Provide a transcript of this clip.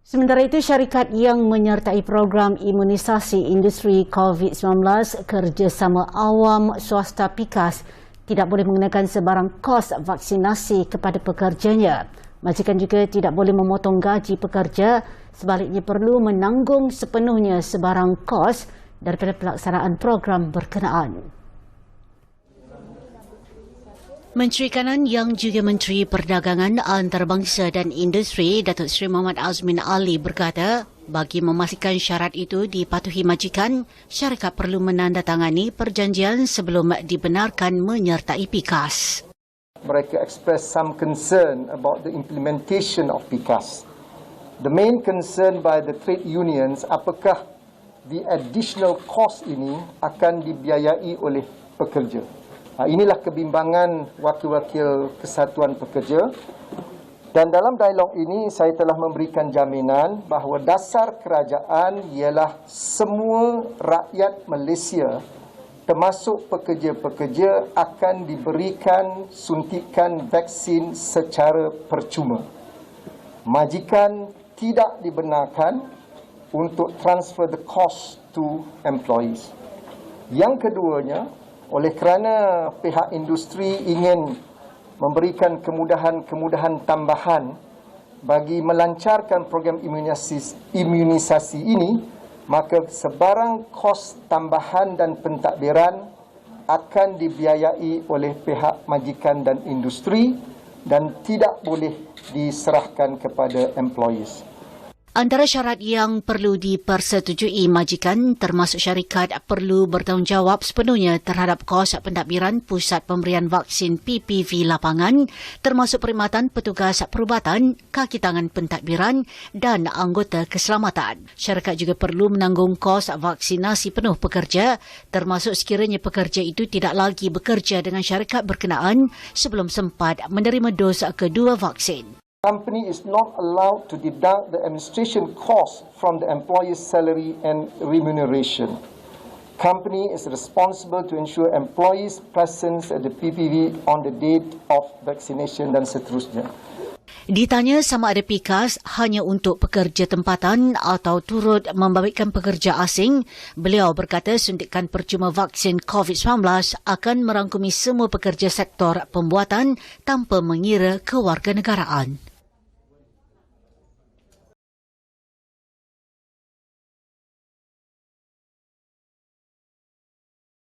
Sementara itu, syarikat yang menyertai program imunisasi industri COVID-19 kerjasama awam swasta PIKAS tidak boleh mengenakan sebarang kos vaksinasi kepada pekerjanya. Majikan juga tidak boleh memotong gaji pekerja, sebaliknya perlu menanggung sepenuhnya sebarang kos daripada pelaksanaan program berkenaan. Menteri Kanan yang juga Menteri Perdagangan Antarabangsa dan Industri, Datuk Seri Muhammad Azmin Ali berkata, bagi memastikan syarat itu dipatuhi majikan, syarikat perlu menandatangani perjanjian sebelum dibenarkan menyertai PIKAS. Mereka express some concern about the implementation of PIKAS. The main concern by the trade unions, apakah the additional cost ini akan dibiayai oleh pekerja. Inilah kebimbangan wakil-wakil Kesatuan Pekerja. Dan dalam dialog ini saya telah memberikan jaminan bahawa dasar kerajaan ialah semua rakyat Malaysia termasuk pekerja-pekerja akan diberikan suntikan vaksin secara percuma. Majikan tidak dibenarkan untuk transfer the cost to employees. Yang keduanya, oleh kerana pihak industri ingin memberikan kemudahan-kemudahan tambahan bagi melancarkan program imunisasi ini, maka sebarang kos tambahan dan pentadbiran akan dibiayai oleh pihak majikan dan industri dan tidak boleh diserahkan kepada employees. Antara syarat yang perlu dipersetujui majikan termasuk syarikat perlu bertanggungjawab sepenuhnya terhadap kos pentadbiran pusat pemberian vaksin PPV lapangan termasuk perkhidmatan petugas perubatan, kaki tangan pentadbiran dan anggota keselamatan. Syarikat juga perlu menanggung kos vaksinasi penuh pekerja termasuk sekiranya pekerja itu tidak lagi bekerja dengan syarikat berkenaan sebelum sempat menerima dos kedua vaksin. Company is not allowed to deduct the administration cost from the employee's salary and remuneration. Company is responsible to ensure employees' presence at the PPV on the date of vaccination dan seterusnya. Ditanya sama ada PIKAS hanya untuk pekerja tempatan atau turut membabitkan pekerja asing, beliau berkata suntikan percuma vaksin COVID-19 akan merangkumi semua pekerja sektor pembuatan tanpa mengira kewarganegaraan.